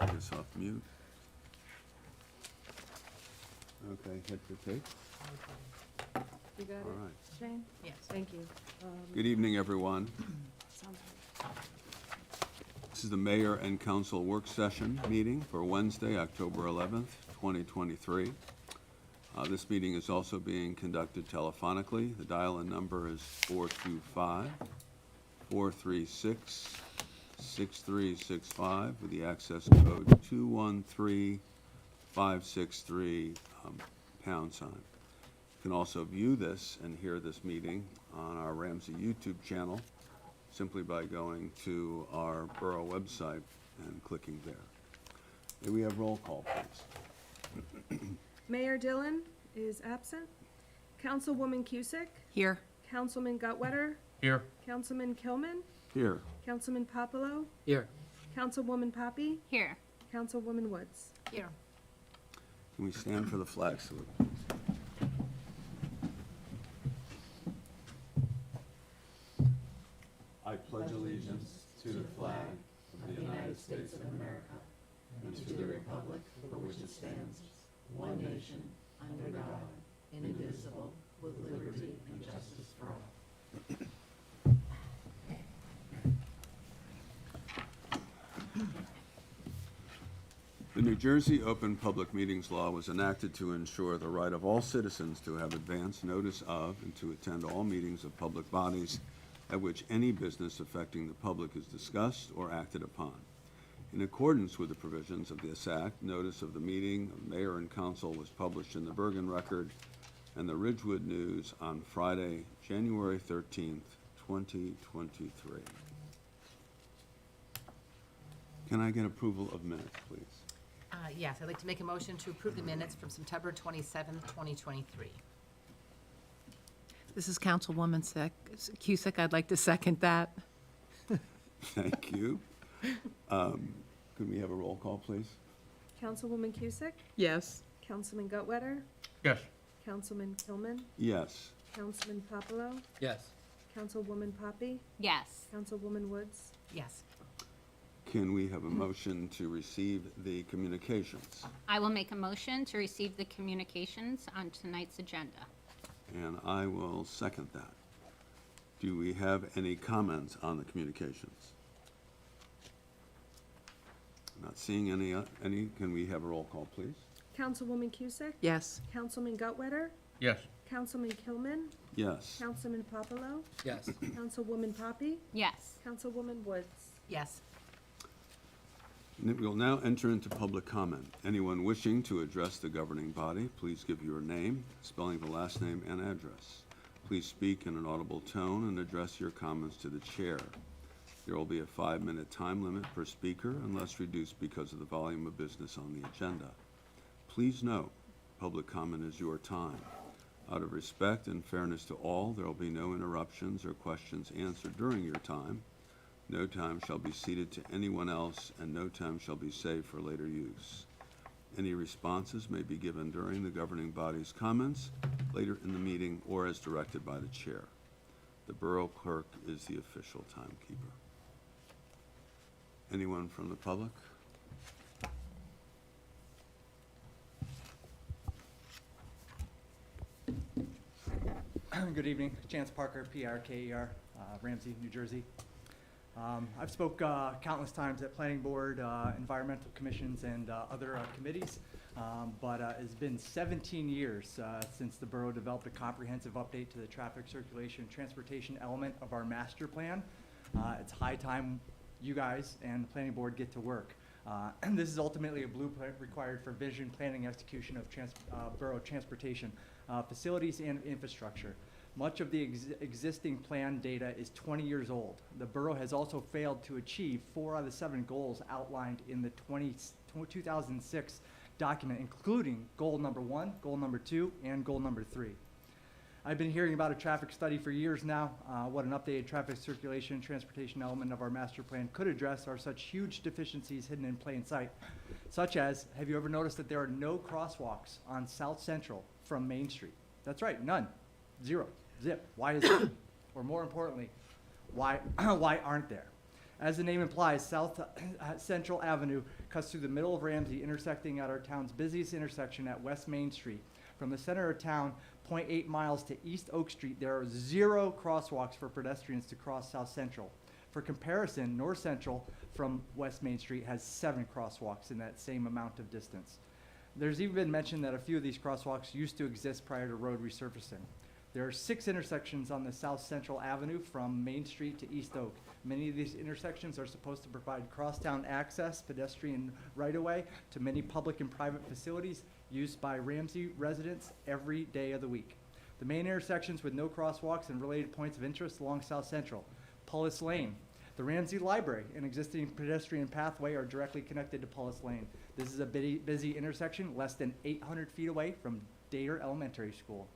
Take this off mute. Okay, hit the tape. You got All it, right. Shane? Yes. Thank you. Good evening, everyone. Sounds right. This is the Mayor and Council Work Session meeting for Wednesday, October 11th, 2023. This meeting is also being conducted telephonically. The dial-in number is 425-436-6365 with the access code 213563 pound sign. You can also view this and hear this meeting on our Ramsey YouTube channel simply by going to our borough website and clicking there. May we have roll call, please? Mayor Dillon is absent. Councilwoman Cusick? Here. Councilman Gutwetter? Here. Councilman Kilman? Here. Councilman Popolo? Here. Councilwoman Poppy? Here. Councilwoman Woods? Here. Can we stand for the flag salute? I pledge allegiance to the flag of the United States of America and to the republic for which it stands, one nation, under God, indivisible, with liberty and justice for all. The New Jersey Open Public Meetings Law was enacted to ensure the right of all citizens to have advance notice of and to attend all meetings of public bodies at which any business affecting the public is discussed or acted upon. In accordance with the provisions of this act, notice of the meeting of mayor and council was published in the Bergen Record and the Ridgewood News on Friday, January 13th, 2023. Can I get approval of minutes, please? Yes, I'd like to make a motion to approve the minutes from September 27th, 2023. This is Councilwoman Cusick. I'd like to second that. Thank you. Can we have a roll call, please? Councilwoman Cusick? Yes. Councilman Gutwetter? Yes. Councilman Kilman? Yes. Councilman Popolo? Yes. Councilwoman Poppy? Yes. Councilwoman Woods? Yes. Can we have a motion to receive the communications? I will make a motion to receive the communications on tonight's agenda. And I will second that. Do we have any comments on the communications? Not seeing any, can we have a roll call, please? Councilwoman Cusick? Yes. Councilman Gutwetter? Yes. Councilman Kilman? Yes. Councilman Popolo? Yes. Councilwoman Poppy? Yes. Councilwoman Woods? Yes. We will now enter into public comment. Anyone wishing to address the governing body, please give your name, spelling the last name and address. Please speak in an audible tone and address your comments to the chair. There will be a 5-minute time limit per speaker unless reduced because of the volume of business on the agenda. Please note, public comment is your time. Out of respect and fairness to all, there will be no interruptions or questions answered during your time. No time shall be ceded to anyone else, and no time shall be saved for later use. Any responses may be given during the governing body's comments, later in the meeting, or as directed by the chair. The borough clerk is the official timekeeper. Anyone from the public? Good evening. Chance Parker, P-R-K-E-R, Ramsey, New Jersey. I've spoke countless times at planning board, environmental commissions, and other committees, but it's been 17 years since the borough developed a comprehensive update to the traffic circulation and transportation element of our master plan. It's high time you guys and the planning board get to work. And this is ultimately a blueprint required for vision, planning, execution of borough transportation facilities and infrastructure. Much of the existing plan data is 20 years old. The borough has also failed to achieve 4 out of the 7 goals outlined in the 2006 document, including goal number 1, goal number 2, and goal number 3. I've been hearing about a traffic study for years now. What an updated traffic circulation and transportation element of our master plan could address are such huge deficiencies hidden in plain sight, such as, have you ever noticed that there are no crosswalks on South Central from Main Street? That's right, none, 0, zip. Why is that? Or more importantly, why aren't there? As the name implies, South Central Avenue cuts through the middle of Ramsey, intersecting at our town's busiest intersection at West Main Street. From the center of town, 0.8 miles to East Oak Street, there are 0 crosswalks for pedestrians to cross South Central. For comparison, North Central from West Main Street has 7 crosswalks in that same amount of distance. There's even been mention that a few of these crosswalks used to exist prior to road resurfacing. There are 6 intersections on the South Central Avenue from Main Street to East Oak. Many of these intersections are supposed to provide crosstown access, pedestrian right-of-way to many public and private facilities used by Ramsey residents every day of the week. The main intersections with no crosswalks and related points of interest along South Central: Pullis Lane, the Ramsey Library, an existing pedestrian pathway, are directly connected to Pullis Lane. This is a busy intersection, less than 800 feet away from Dater Elementary School.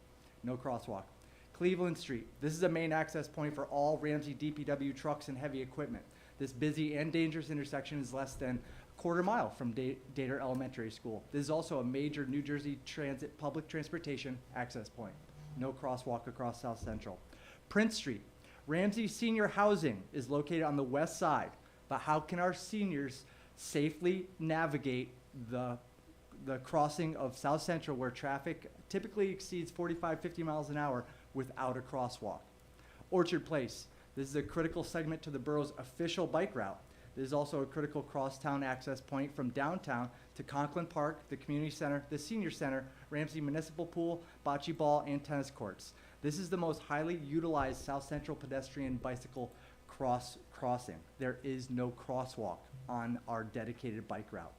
No crosswalk. Cleveland Street. This is a main access point for all Ramsey DPW trucks and heavy equipment. This busy and dangerous intersection is less than a quarter mile from Dater Elementary School. This is also a major New Jersey Transit public transportation access point. No crosswalk across South Central. Prince Street. Ramsey Senior Housing is located on the west side, but how can our seniors safely navigate the crossing of South Central, where traffic typically exceeds 45, 50 miles an hour, without a crosswalk? Orchard Place. This is a critical segment to the borough's official bike route. This is also a critical crosstown access point from downtown to Conklin Park, the community center, the senior center, Ramsey Municipal Pool, bocce ball, and tennis courts. This is the most highly utilized South Central pedestrian bicycle crossing. There is no crosswalk on our dedicated bike route.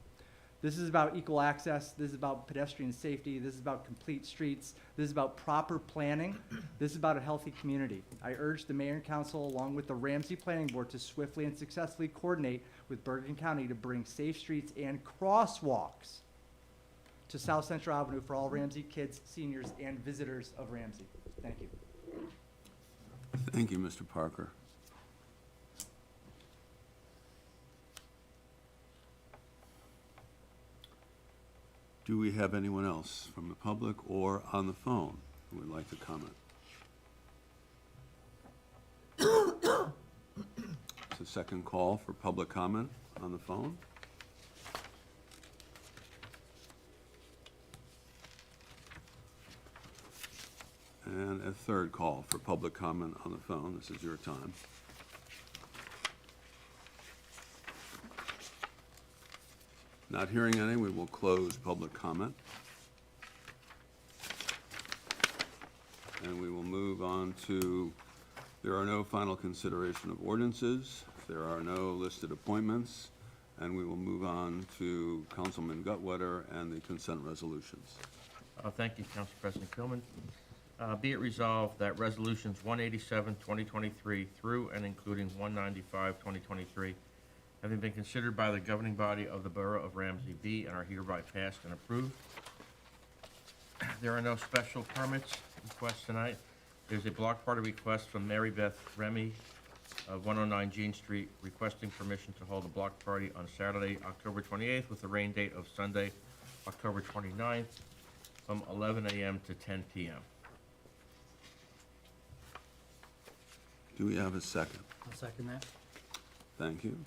This is about equal access. This is about pedestrian safety. This is about complete streets. This is about proper planning. This is about a healthy community. I urge the mayor and council, along with the Ramsey Planning Board, to swiftly and successfully coordinate with Bergen County to bring safe streets and crosswalks to South Central Avenue for all Ramsey kids, seniors, and visitors of Ramsey. Thank you. Thank you, Mr. Parker. Do we have anyone else from the public or on the phone who would like to comment? It's the second call for public comment on the phone. And a third call for public comment on the phone. This is your time. Not hearing any, we will close public comment. And we will move on to, there are no final consideration of ordinances. There are no listed appointments. And we will move on to Councilman Gutwetter and the consent resolutions. Thank you, Council President Kilman. Be it resolved that resolutions 187, 2023 through and including 195, 2023, having been considered by the governing body of the Borough of Ramsey, be and are hereby passed and approved. There are no special permits requests tonight. There's a block party request from Mary Beth Remy of 109 Jean Street, requesting permission to hold a block party on Saturday, October 28th, with a rain date of Sunday, October 29th, from 11 a.m. to 10 p.m. Do we have a second? I'll second that. Thank you.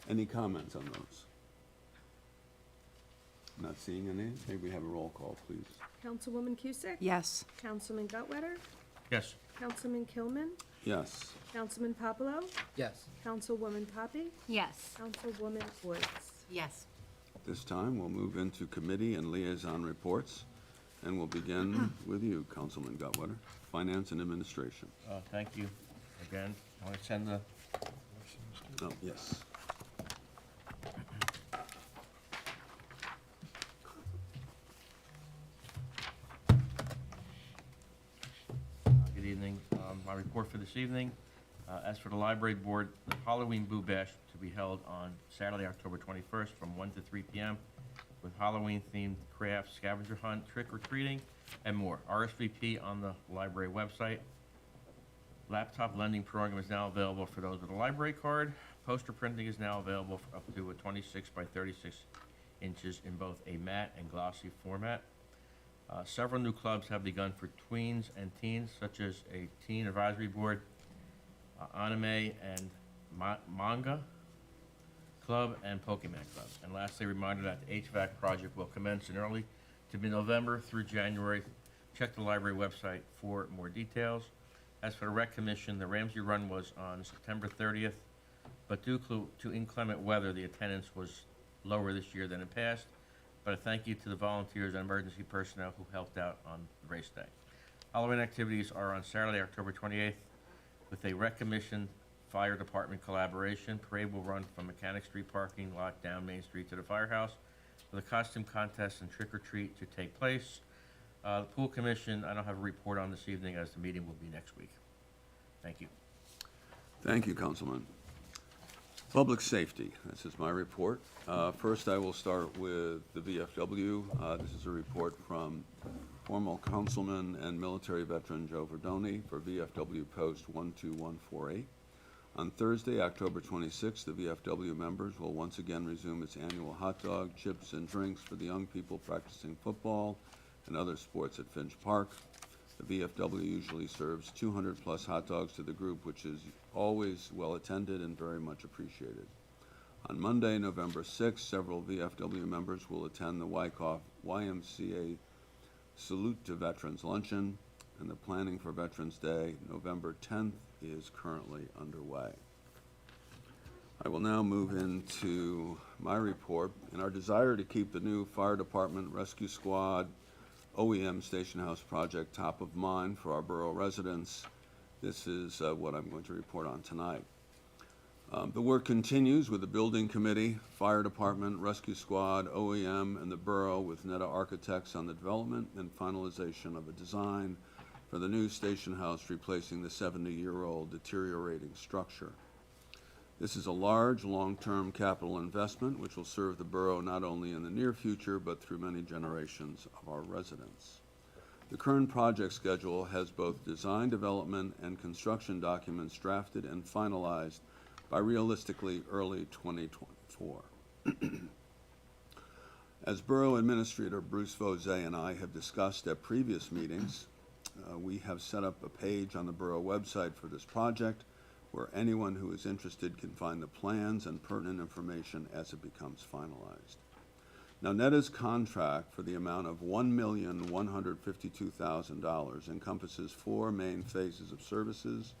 Any comments on those? Not seeing any. May we have a roll call, please? Councilwoman Cusick? Yes. Councilman Gutwetter? Yes. Councilman Kilman? Yes. Councilman Papalo? Yes. Councilwoman Poppy? Yes. Councilwoman Woods? Yes. This time, we'll move into committee and liaison reports, and we'll begin with you, Councilman Gutwetter, Finance and Administration. Thank you again. I want to send the Oh, yes. good evening. My report for this evening, as for the library board, the Halloween Boo Bash to be held on Saturday, October 21st from 1 to 3 p.m. with Halloween-themed crafts, scavenger hunt, trick-or-treating, and more. RSVP on the library website. Laptop lending program is now available for those with a library card. Poster printing is now available for up to a 26 by 36 inches in both a matte and glossy format. Several new clubs have begun for tweens and teens, such as a teen advisory board, anime and manga Club and Pokemon Club. And lastly, a reminder that the HVAC project will commence in early to mid-November through January. Check the library website for more details. As for the Rec Commission, the Ramsey Run was on September 30th, but due to inclement weather, the attendance was lower this year than in past. But a thank you to the volunteers and emergency personnel who helped out on the race day. Halloween activities are on Saturday, October 28th, with a Rec Commission Fire Department collaboration. Parade will run from Mechanic Street parking lot down Main Street to the firehouse, with a costume contest and trick or treat to take place. The Pool Commission, I don't have a report on this evening, as the meeting will be next week. Thank you. Thank you, Councilman. Public safety, this is my report. First, I will start with the VFW. This is a report from former councilman and military veteran Joe Verdoni for VFW Post 12148. On Thursday, October 26th, the VFW members will once again resume its annual hot dog, chips, and drinks for the young people practicing football and other sports at Finch Park. The VFW usually serves 200-plus hot dogs to the group, which is always well-attended and very much appreciated. On Monday, November 6th, several VFW members will attend the Wyckoff YMCA Salute to Veterans Luncheon, and the planning for Veterans Day, November 10th, is currently underway. I will now move into my report. In our desire to keep the new fire department, rescue squad, OEM Station House project top of mind for our borough residents, this is what I'm going to report on tonight. The work continues with the building committee, fire department, rescue squad, OEM, and the borough with Netta Architects on the development and finalization of a design for the new station house replacing the 70-year-old deteriorating structure. This is a large, long-term capital investment which will serve the borough not only in the near future but through many generations of our residents. The current project schedule has both design development and construction documents drafted and finalized by realistically early 2024. As Borough Administrator Bruce Vose and I have discussed at previous meetings, we have set up a page on the Borough website for this project where anyone who is interested can find the plans and pertinent information as it becomes finalized. Now, Netta's contract for the amount of $1,152,000 encompasses 4 main phases of services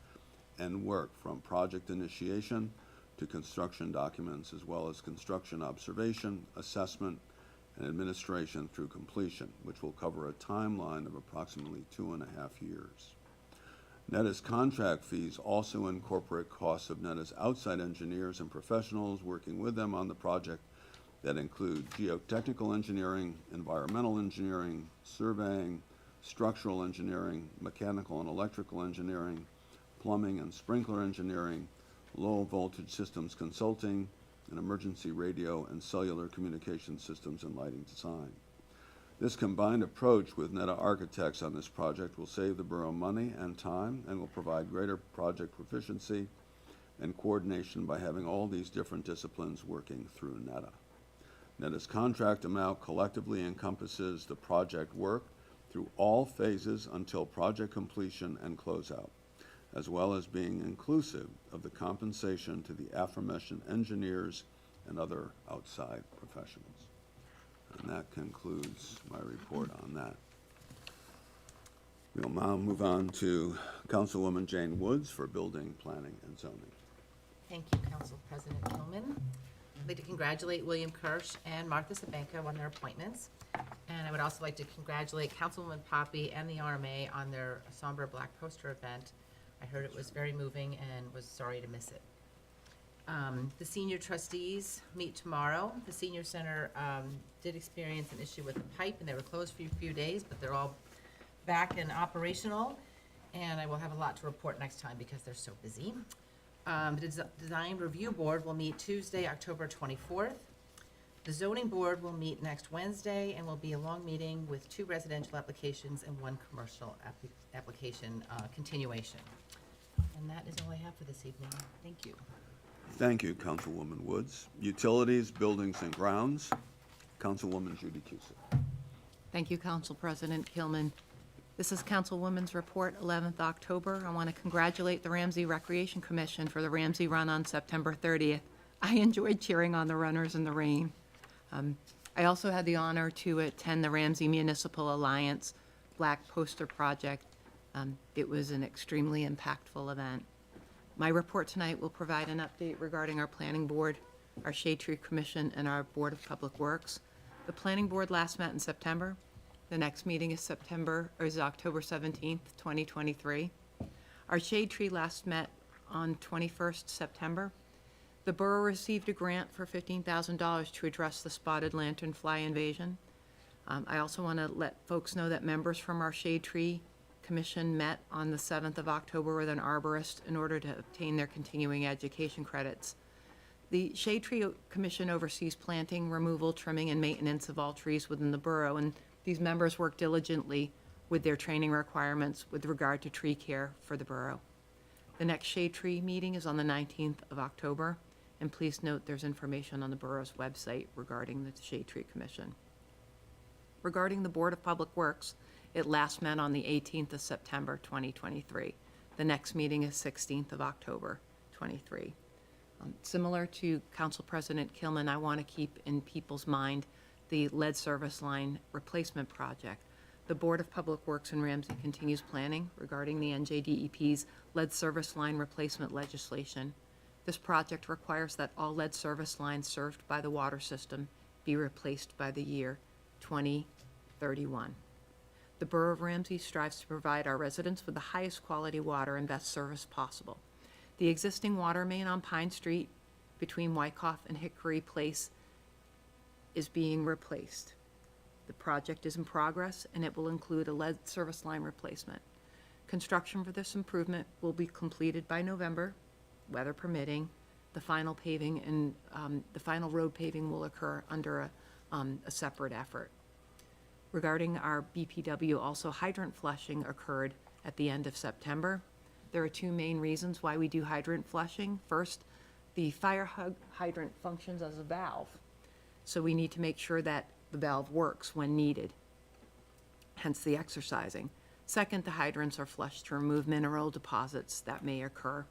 and work, from project initiation to construction documents, as well as construction observation, assessment, and administration through completion, which will cover a timeline of approximately 2.5 years. Netta's contract fees also incorporate costs of Netta's outside engineers and professionals working with them on the project that include geotechnical engineering, environmental engineering, surveying, structural engineering, mechanical and electrical engineering, plumbing and sprinkler engineering, low voltage systems consulting, and emergency radio and cellular communication systems and lighting design. This combined approach with Netta Architects on this project will save the borough money and time and will provide greater project proficiency and coordination by having all these different disciplines working through Netta. Netta's contract amount collectively encompasses the project work through all phases until project completion and closeout, as well as being inclusive of the compensation to the aforementioned engineers and other outside professionals. And that concludes my report on that. We'll now move on to Councilwoman Jane Woods for Building, Planning, and Zoning. Thank you, Council President Gilman. I'd like to congratulate William Kirsch and Martha Sabenko on their appointments. And I would also like to congratulate Councilwoman Poppy and the RMA on their Somber Black Poster event. I heard it was very moving and was sorry to miss it. The senior trustees meet tomorrow. The senior center did experience an issue with the pipe, and they were closed for a few days, but they're all back and operational. And I will have a lot to report next time because they're so busy. The Design Review Board will meet Tuesday, October 24th. The Zoning Board will meet next Wednesday and will be a long meeting with 2 residential applications and 1 commercial application continuation. And that is all I have for this evening. Thank you. Thank you, Councilwoman Woods. Utilities, Buildings, and Grounds, Councilwoman Judy Cusick. Thank you, Council President Kilman. This is Councilwoman's report, 11th October. I want to congratulate the Ramsey Recreation Commission for the Ramsey Run on September 30th. I enjoyed cheering on the runners in the rain. I also had the honor to attend the Ramsey Municipal Alliance Black Poster Project. It was an extremely impactful event. My report tonight will provide an update regarding our Planning Board, our Shade Tree Commission, and our Board of Public Works. The Planning Board last met in September. The next meeting is October 17th, 2023. Our Shade Tree last met on 21st September. The borough received a grant for $15,000 to address the spotted lanternfly invasion. I also want to let folks know that members from our Shade Tree Commission met on the 7th of October with an arborist in order to obtain their continuing education credits. The Shade Tree Commission oversees planting, removal, trimming, and maintenance of all trees within the borough, and these members work diligently with their training requirements with regard to tree care for the borough. The next Shade Tree meeting is on the 19th of October, and please note there's information on the borough's website regarding the Shade Tree Commission. Regarding the Board of Public Works, it last met on the 18th of September, 2023. The next meeting is 16th of October, 23. Similar to Council President Kilman, I want to keep in people's mind the lead service line replacement project. The Board of Public Works in Ramsey continues planning regarding the NJDEP's lead service line replacement legislation. This project requires that all lead service lines served by the water system be replaced by the year 2031. The Borough of Ramsey strives to provide our residents with the highest quality water and best service possible. The existing water main on Pine Street between Wyckoff and Hickory Place is being replaced. The project is in progress, and it will include a lead service line replacement. Construction for this improvement will be completed by November, weather permitting. The final paving and the final road paving will occur under a separate effort. Regarding our BPW, also hydrant flushing occurred at the end of September. There are two main reasons why we do hydrant flushing. First, the fire hydrant functions as a valve, so we need to make sure that the valve works when needed, hence the exercising. Second, the hydrants are flushed to remove mineral deposits that may occur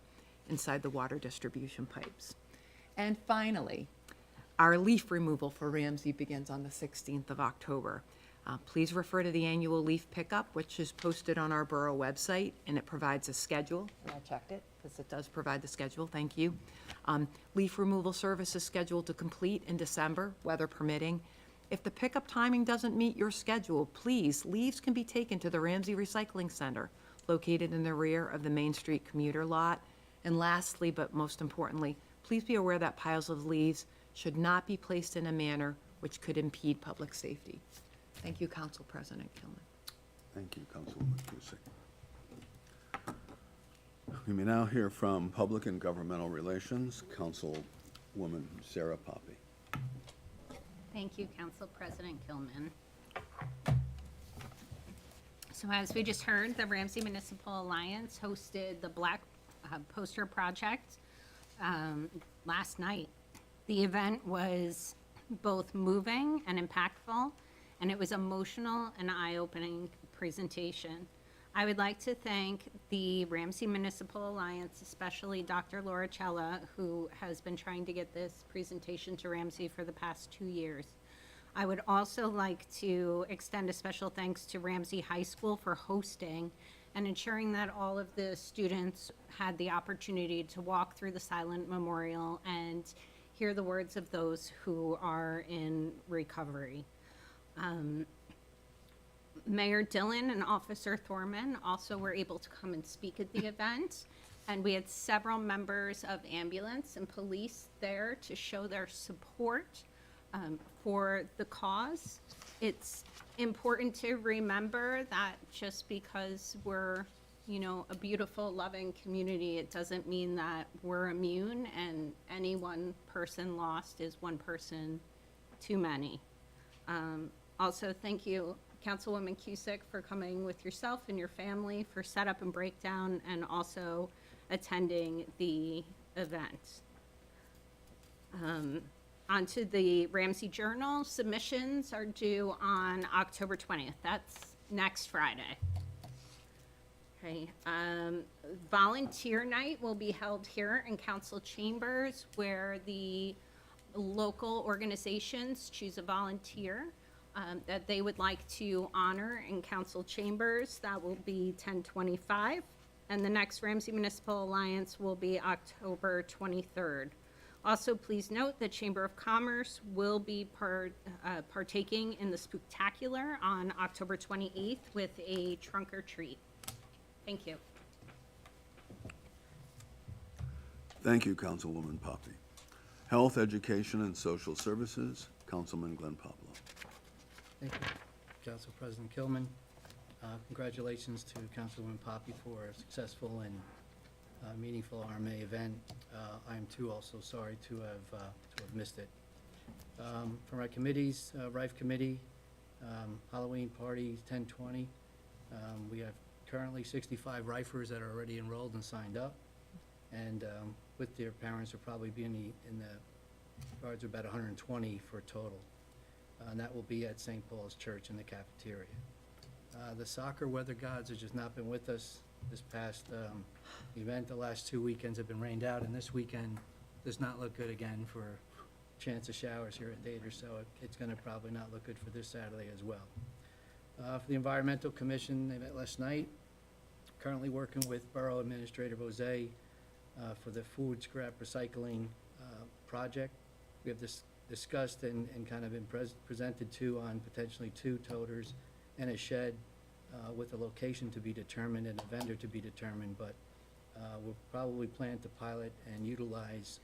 inside the water distribution pipes. And finally, our leaf removal for Ramsey begins on the 16th of October. Please refer to the annual leaf pickup, which is posted on our borough website, and it provides a schedule. And I checked it, because it does provide the schedule, thank you. Leaf removal service is scheduled to complete in December, weather permitting. If the pickup timing doesn't meet your schedule, please, leaves can be taken to the Ramsey Recycling Center, located in the rear of the Main Street commuter lot. And lastly, but most importantly, please be aware that piles of leaves should not be placed in a manner which could impede public safety. Thank you, Council President Kilman. Thank you, Councilwoman Cusick. We may now hear from Public and Governmental Relations, Councilwoman Sarah Poppy. Thank you, Council President Kilman. So as we just heard, the Ramsey Municipal Alliance hosted the Black Poster Project last night. The event was both moving and impactful, and it was emotional and eye-opening presentation. I would like to thank the Ramsey Municipal Alliance, especially Dr. Laura Cella, who has been trying to get this presentation to Ramsey for the past 2 years. I would also like to extend a special thanks to Ramsey High School for hosting and ensuring that all of the students had the opportunity to walk through the silent memorial and hear the words of those who are in recovery. Mayor Dillon and Officer Thorman also were able to come and speak at the event, and we had several members of ambulance and police there to show their support for the cause. It's important to remember that just because we're, you know, a beautiful, loving community, it doesn't mean that we're immune, and any one person lost is one person too many. Also, thank you, Councilwoman Cusick, for coming with yourself and your family for setup and breakdown, and also attending the event. Onto the Ramsey Journal, submissions are due on October 20th. That's next Friday. Okay, volunteer night will be held here in council chambers where the local organizations choose a volunteer that they would like to honor in council chambers. That will be 10/25. And the next Ramsey Municipal Alliance will be October 23rd. Also, please note the Chamber of Commerce will be partaking in the Spooktacular on October 28th with a trunk or treat. Thank you. Thank you, Councilwoman Poppy. Health, Education, and Social Services, Councilman Glenn Pablo. Thank you, Council President Kilman. Congratulations to Councilwoman Poppy for a successful and meaningful RMA event. I am too also sorry to have missed it. For my committees, Rife Committee, Halloween party 10/20. We have currently 65 Rifers that are already enrolled and signed up. And with their parents, will probably be in the guards are about 120 for a total. And that will be at St. Paul's Church in the cafeteria. The soccer weather gods have just not been with us. This past event, the last 2 weekends have been rained out, and this weekend does not look good again for chance of showers here at Dater, so it's gonna probably not look good for this Saturday as well. For the Environmental Commission, they met last night. Currently working with Borough Administrator Jose for the food scrap recycling project. We have discussed and kind of been presented to on potentially 2 toters and a shed with a location to be determined and a vendor to be determined, but we'll probably plan to pilot and utilize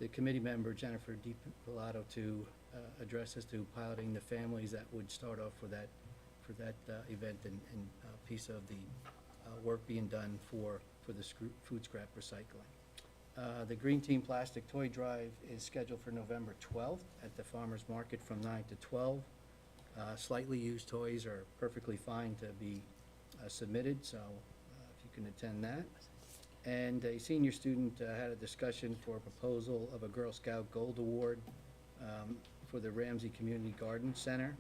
the committee member Jennifer DiPilato to address as to piloting the families that would start off for that event and piece of the work being done for the food scrap recycling. The Green Team Plastic Toy Drive is scheduled for November 12th at the Farmers Market from 9 to 12. Slightly used toys are perfectly fine to be submitted, so if you can attend that. And a senior student had a discussion for a proposal of a Girl Scout Gold Award for the Ramsey Community Garden Center.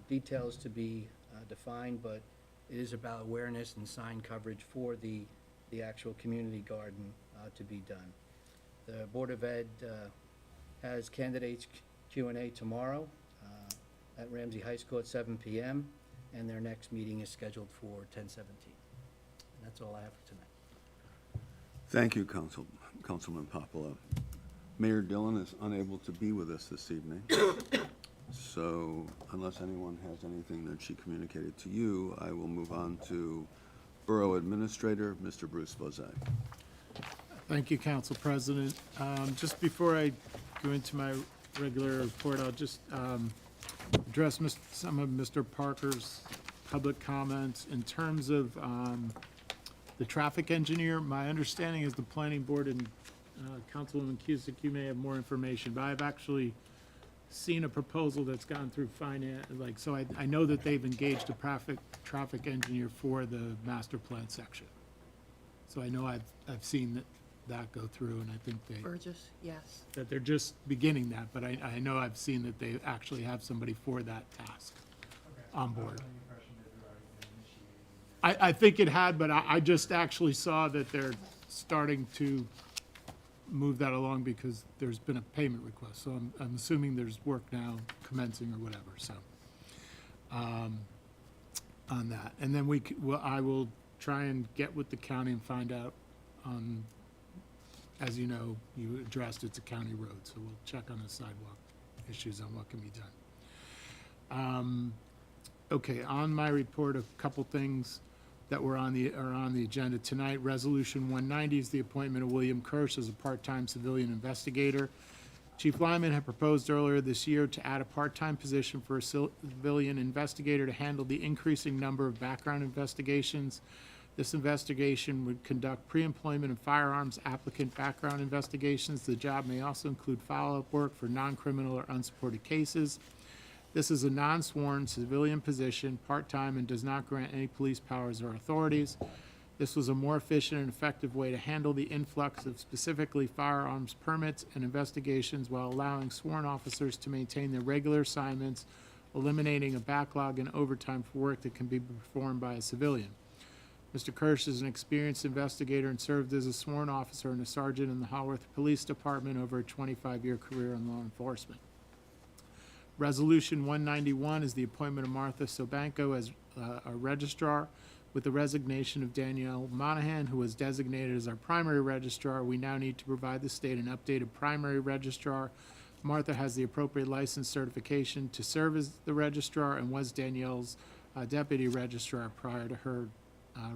Details to be defined, but it is about awareness and sign coverage for the actual community garden to be done. The Board of Ed has candidates Q&A tomorrow at Ramsey High School at 7 p.m., and their next meeting is scheduled for 10/17. And that's all I have for tonight. Thank you, Councilman Popolo. Mayor Dillon is unable to be with us this evening. So unless anyone has anything that she communicated to you, I will move on to Borough Administrator, Mr. Bruce Bozak. Thank you, Council President. Just before I go into my regular report, I'll just address some of Mr. Parker's public comments. In terms of the traffic engineer, my understanding is the planning board and Councilwoman Cusick, you may have more information, but I've actually seen a proposal that's gone through finance, so I know that they've engaged a traffic engineer for the master plan section. So I know I've seen that go through, and I think Burgess, yes. that they're just beginning that, but I know I've seen that they actually have somebody for that task on board. I think it had, but I just actually saw that they're starting to move that along because there's been a payment request. So I'm assuming there's work now commencing or whatever, so, on that. And then I will try and get with the county and find out as you know, you addressed it's a county road, so we'll check on the sidewalk issues on what can be done. Okay, on my report, a couple things that are on the agenda tonight. Resolution 190 is the appointment of William Kirsch as a part-time civilian investigator. Chief Lyman had proposed earlier this year to add a part-time position for a civilian investigator to handle the increasing number of background investigations. This investigation would conduct pre-employment and firearms applicant background investigations. The job may also include follow-up work for non-criminal or unsupported cases. This is a non-sworn civilian position, part-time, and does not grant any police powers or authorities. This was a more efficient and effective way to handle the influx of specifically firearms permits and investigations while allowing sworn officers to maintain their regular assignments, eliminating a backlog and overtime for work that can be performed by a civilian. Mr. Kirsch is an experienced investigator and served as a sworn officer and a sergeant in the Haworth Police Department over a 25-year career in law enforcement. Resolution 191 is the appointment of Martha Sobanko as a registrar. With the resignation of Danielle Monahan, who was designated as our primary registrar, we now need to provide the state an updated primary registrar. Martha has the appropriate license certification to serve as the registrar and was Danielle's deputy registrar prior to her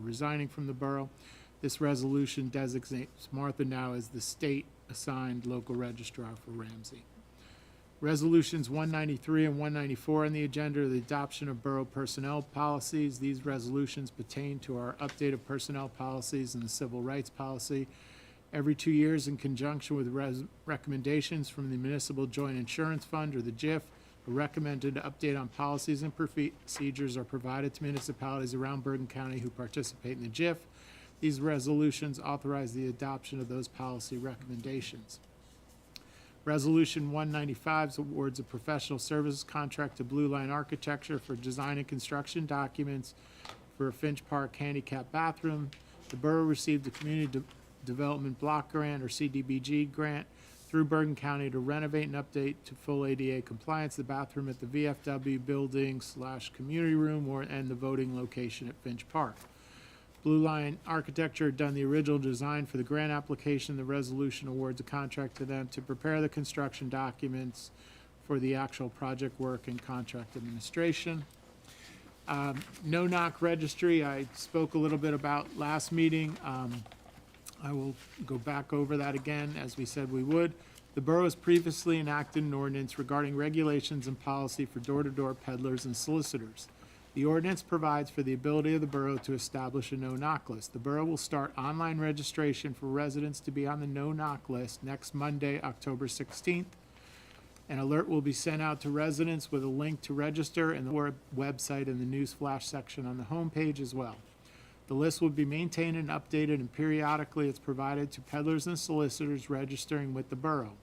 resigning from the borough. This resolution designates Martha now as the state-assigned local registrar for Ramsey. Resolutions 193 and 194 on the agenda are the adoption of borough personnel policies. These resolutions pertain to our updated personnel policies and the civil rights policy. Every 2 years, in conjunction with recommendations from the Municipal Joint Insurance Fund, or the JIF, a recommended update on policies and procedures are provided to municipalities around Bergen County who participate in the JIF. These resolutions authorize the adoption of those policy recommendations. Resolution 195 awards a professional services contract to Blue Line Architecture for design and construction documents for a Finch Park handicap bathroom. The borough received a Community Development Block Grant, or CDBG grant, through Bergen County to renovate and update to full ADA compliance the bathroom at the VFW building / community room and the voting location at Finch Park. Blue Line Architecture had done the original design for the grant application. The resolution awards a contract to them to prepare the construction documents for the actual project work and contract administration. No-knock registry, I spoke a little bit about last meeting. I will go back over that again, as we said we would. The borough has previously enacted an ordinance regarding regulations and policy for door-to-door peddlers and solicitors. The ordinance provides for the ability of the borough to establish a no-knock list. The borough will start online registration for residents to be on the no-knock list next Monday, October 16th. An alert will be sent out to residents with a link to register and the website and the news flash section on the homepage as well. The list will be maintained and updated, and periodically it's provided to peddlers and solicitors registering with the borough.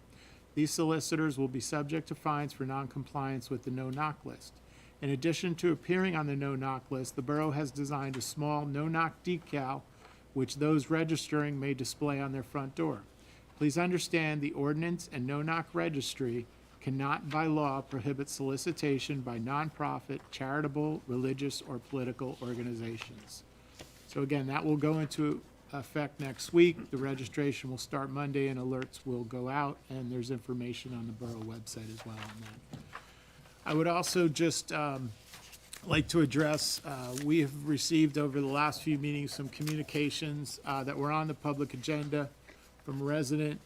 These solicitors will be subject to fines for noncompliance with the no-knock list. In addition to appearing on the no-knock list, the borough has designed a small no-knock decal which those registering may display on their front door. Please understand the ordinance and no-knock registry cannot by law prohibit solicitation by nonprofit, charitable, religious, or political organizations. So again, that will go into effect next week. The registration will start Monday and alerts will go out, and there's information on the borough website as well on that. I would also just like to address, we have received over the last few meetings some communications that were on the public agenda from a resident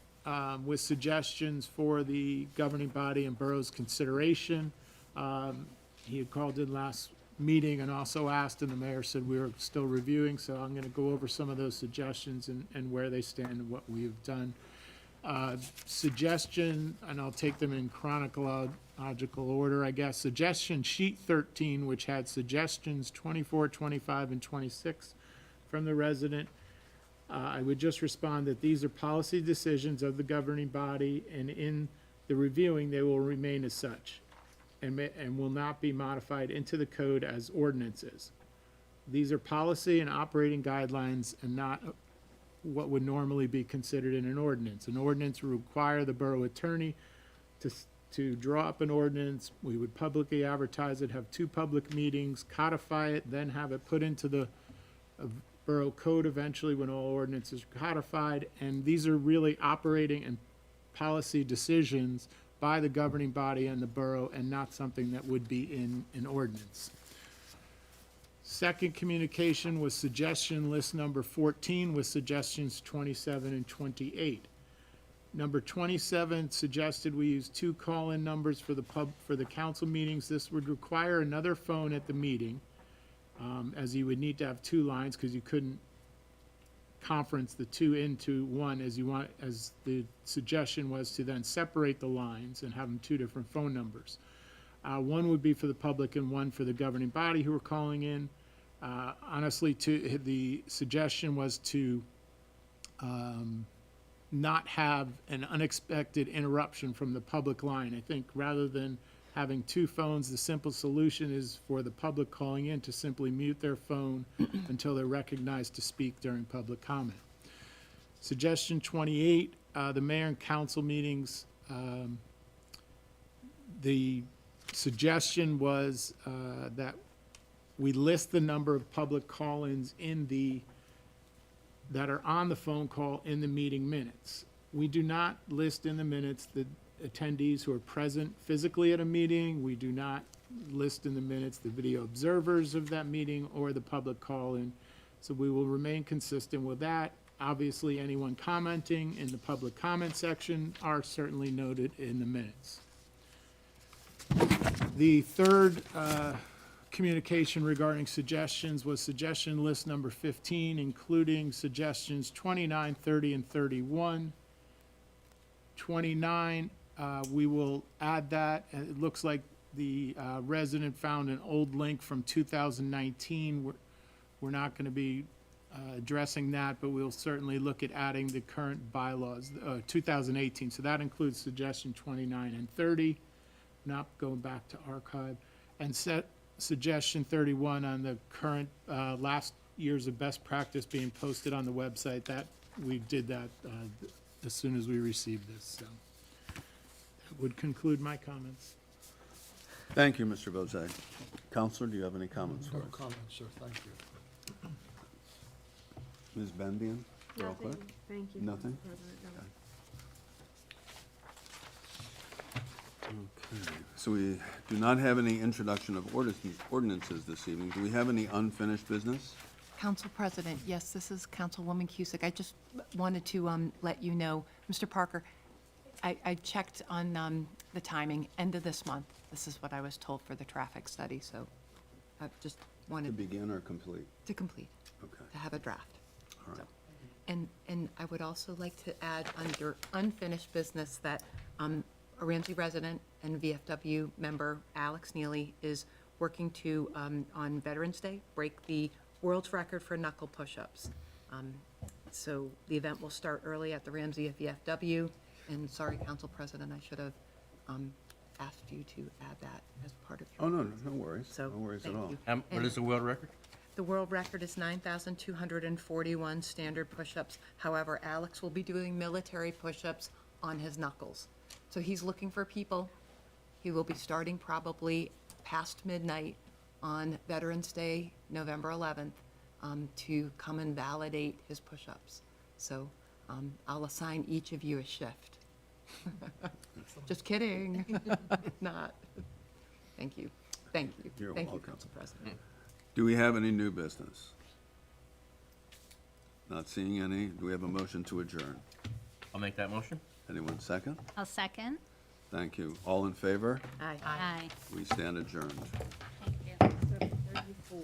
with suggestions for the governing body and borough's consideration. He had called in last meeting and also asked, and the mayor said we were still reviewing, so I'm going to go over some of those suggestions and where they stand and what we have done. Suggestion, and I'll take them in chronological order, I guess. Suggestion sheet 13, which had suggestions 24, 25, and 26 from the resident. I would just respond that these are policy decisions of the governing body, and in the reviewing, they will remain as such and will not be modified into the code as ordinances. These are policy and operating guidelines and not what would normally be considered in an ordinance. An ordinance would require the borough attorney to draw up an ordinance. We would publicly advertise it, have 2 public meetings, codify it, then have it put into the borough code eventually when all ordinances are codified. And these are really operating and policy decisions by the governing body and the borough, and not something that would be in an ordinance. Second communication was suggestion list number 14 with suggestions 27 and 28. Number 27 suggested we use 2 call-in numbers for the council meetings. This would require another phone at the meeting, as you would need to have 2 lines because you couldn't conference the 2 into one as the suggestion was to then separate the lines and have them 2 different phone numbers. One would be for the public and one for the governing body who were calling in. Honestly, the suggestion was to not have an unexpected interruption from the public line. I think rather than having two phones, the simple solution is for the public calling in to simply mute their phone until they're recognized to speak during public comment. Suggestion 28, the mayor and council meetings, the suggestion was that we list the number of public call-ins that are on the phone call in the meeting minutes. We do not list in the minutes the attendees who are present physically at a meeting. We do not list in the minutes the video observers of that meeting or the public call-in. So we will remain consistent with that. Obviously, anyone commenting in the public comment section are certainly noted in the minutes. The third communication regarding suggestions was suggestion list number 15, including suggestions 29, 30, and 31. 29, we will add that, and it looks like the resident found an old link from 2019. We're not going to be addressing that, but we'll certainly look at adding the current bylaws, 2018. So that includes suggestion 29 and 30, not going back to archive. And set suggestion 31 on the current last years of best practice being posted on the website. That we did that as soon as we received this. So that would conclude my comments. Thank you, Mr. Bozak. Counselor, do you have any comments for No us? comment, sir, thank you. Ms. Bendian, real Nothing. quick? Thank you. Nothing? Council President, no. Okay, so we do not have any introduction of ordinances this evening. Do we have any unfinished business? Council President, yes, this is Councilwoman Cusick. I just wanted to let you know, Mr. Parker, I checked on the timing, end of this month. This is what I was told for the traffic study, so I just To wanted begin or complete? to complete, Okay, to have a draft. all right. So, and I would also like to add under unfinished business that a Ramsey resident and VFW member, Alex Neely, is working to, on Veterans Day, break the world's record for knuckle push-ups. So the event will start early at the Ramsey VFW, and sorry, Council President, I should have asked you to add that as part of your. Oh, no, no worries, So, no worries at thank all. you. What is the world record? The world record is 9,241 standard push-ups. However, Alex will be doing military push-ups on his knuckles. So he's looking for people. He will be starting probably past midnight on Veterans Day, November 11th, to come and validate his push-ups. So I'll assign each of you a shift. Just kidding. Not. Thank you. Thank you. You're Thank you, welcome. Council President. Do we have any new business? Not seeing any. Do we have a motion to adjourn? I'll make that motion. Anyone second? I'll second. Thank you. All in favor? Aye. Aye. We stand adjourned. Thank you. 7:34.